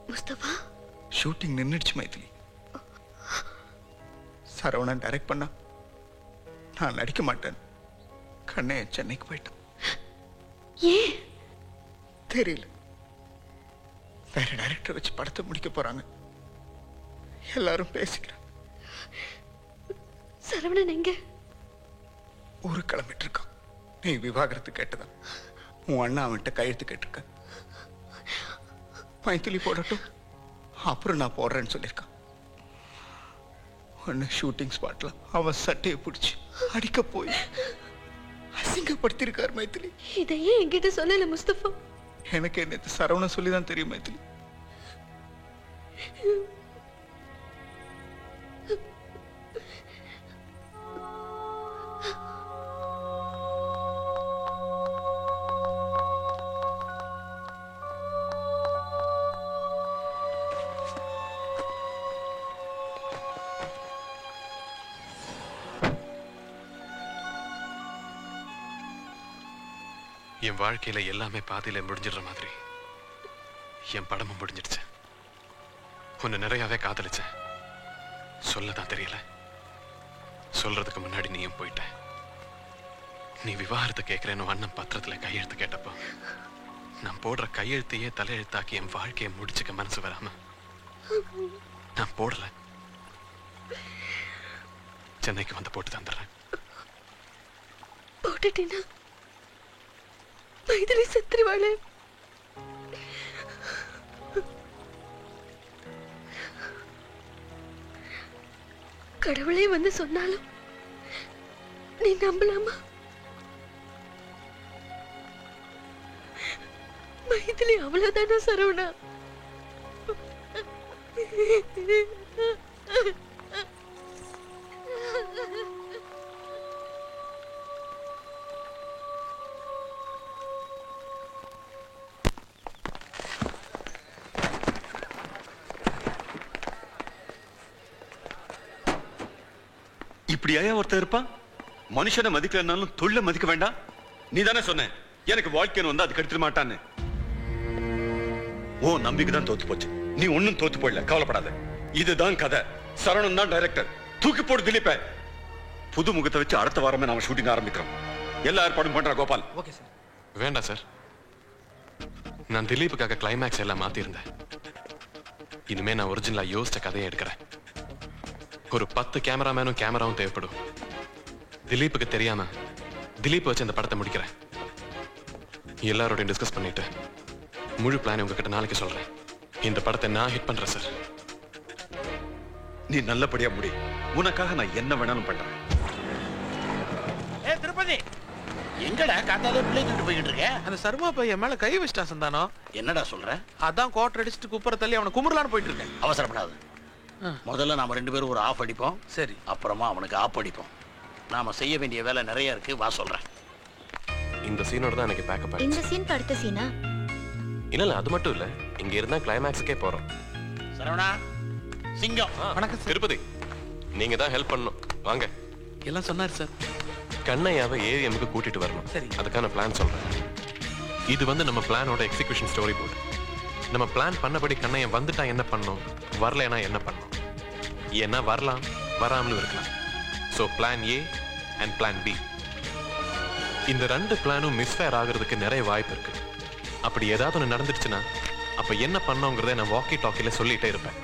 Mustafa shooting நின்றுடுச்சு Maithili. Saravanan direct பண்ணா நான் நடிக்க மாட்டேன். கண்ணைய சென்னைக்கு போயிட்டான். ஏன் தெரியல. வேற டைரக்டர் வச்சு படத்தை முடிக்க போறாங்க. எல்லாரும் பேசிக்கிறாங்க. சரவணன் எங்க? ஊரு கிளம்பிட்டு இருக்கான். நீ விவாகரத்து கேட்டதான் உன் அண்ணா அவன்கிட்ட கையெழுத்து கேட்டிருக்க. மைத்திலி போடட்டும், அப்புறம் நான் போடுறேன்னு சொல்லியிருக்கான். ஒன்னு ஷூட்டிங் ஸ்பாட்ல அவன் சட்டையை பிடிச்சி அடிக்க போய் அசிங்கப்படுத்திருக்கார் மைத்திலி. இதையே என்கிட்ட சொல்லல முஸ்தபா. எனக்கு நேற்று சரவணன் சொல்லிதான் தெரியும் மைத்திலி. என் வாழ்க்கையில எல்லாமே பாதியில முடிஞ்சிடுற மாதிரி என் படமும் முடிஞ்சிடுச்சு. உன்னை நிறையவே காதலிச்சேன். சொல்லதான் தெரியல. சொல்றதுக்கு முன்னாடி நீயும் போயிட்ட. நீ விவாகரத்தை கேட்கிறேன்னு அண்ணன் பத்திரத்துல கையெழுத்து கேட்டப்போ நான் போடுற கையெழுத்தையே தலையெழுத்தாக்கி என் வாழ்க்கையை முடிச்சுக்க மனசு வராம நான் போடல. சென்னைக்கு வந்து போட்டு தந்துடுறேன். போட்டுட்டீனா மைதிலி செத்துருவாளே. கடவுளே வந்து சொன்னாலும் நீ நம்பலாமா? மைதிலி அவ்வளவுதானா சரவணா? இப்படியா ஒருத்தர் இருப்பான்? மனுஷனை மதிக்கலன்னாலும் தொழில மதிக்க வேண்டாம். நீ தானே சொன்ன எனக்கு வாழ்க்கைன்னு வந்தா அதுக்கு எடுத்துட மாட்டான்னு. ஓ நம்பிக்கை தான் தோத்து போச்சு. நீ ஒன்னும் தோத்து போயிடல, கவலைப்படாத. இதுதான் கதை. சரவணன் தான் டைரக்டர். தூக்கி போடு திலீப்ப. புது முகத்தை வச்சு அடுத்த வாரமே நாம ஷூட்டிங் ஆரம்பிக்கிறோம். எல்லா ஏற்பாடும் பண்றா கோபால். Okay sir. வேண்டாம் சார், நான் திலீப்புக்காக கிளைமேக்ஸ் எல்லாம் மாத்திருந்தேன். இனிமே நான் ஒரிஜினலா யோசிச்ச கதையை எடுக்கிறேன். ஒரு 10 கேமராமேனும் கேமராவும் தேவைப்படும். திலீப்புக்கு தெரியாம திலீப் வச்சு அந்த படத்தை முடிக்கிறேன். எல்லாரோடையும் டிஸ்கஸ் பண்ணிட்டு முழு பிளான் உங்ககிட்ட நாளைக்கு சொல்றேன். இந்த படத்தை நான் ஹிட் பண்றேன் சார். நீ நல்லபடியா முடி. உனக்காக நான் என்ன வேணாலும் பண்றேன். திருப்பதி எங்கடா காத்தாலே பிள்ளை தூக்கிட்டு போய்கிட்டு இருக்க? அந்த சர்மா பையன் மேல கை வச்சிட்டா சந்தானோ. என்னடா சொல்ற? அதான் கோட்டர் அடிச்சுட்டு குப்புற தள்ளி அவனை குமுறலான்னு போயிட்டு இருக்கேன். அவசரப்படாது. முதல்ல நாம 2 பேரும் ஒரு ஆஃப் அடிப்போம். சரி. அப்புறமா அவனுக்கு ஆஃப் அடிப்போம். நாம செய்ய வேண்டிய வேலை நிறைய இருக்கு. வா சொல்றேன். இந்த சீனோட தான் எனக்கு பேக்கப் ஆயிடுச்சு. இந்த சீன் அடுத்த சீனா? இல்ல அது மட்டும் இல்ல, இங்க இருந்தா கிளைமேக்ஸுக்கே போறோம். சரவணா, சிங்கம். வணக்கம் சார். திருப்பதி, நீங்க தான் ஹெல்ப் பண்ணணும். வாங்க. எல்லாம் சொன்னார் சார். கண்ணையாவை ஏவிஎம்க்கு கூட்டிட்டு வரணும். சரி. அதுக்கான பிளான் சொல்றேன். இது வந்து நம்ம பிளானோட எக்ஸிகியூஷன் ஸ்டோரி போர்டு. நம்ம பிளான் பண்ணபடி கண்ணைய வந்துட்டா என்ன பண்ணணும், வரலைன்னா என்ன பண்ணணும். ஏன்னா வரலாம், வராமலும் இருக்கலாம். So plan A and plan B. இந்த 2 பிளானும் மிஸ்ஃபயர் ஆகிறதுக்கு நிறைய வாய்ப்பு இருக்கு. அப்படி ஏதாவது ஒன்று நடந்துருச்சுன்னா அப்ப என்ன பண்ணோங்கிறத நான் வாக்கி டாக்கில சொல்லிட்டே இருப்பேன்.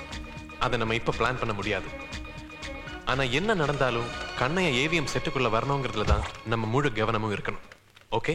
அதை நம்ம இப்ப பிளான் பண்ண முடியாது. ஆனா என்ன நடந்தாலும் கண்ணைய ஏவிஎம் செட்டுக்குள்ள வரணுங்கிறதுல தான் நம்ம முழு கவனமும் இருக்கணும். ஓகே?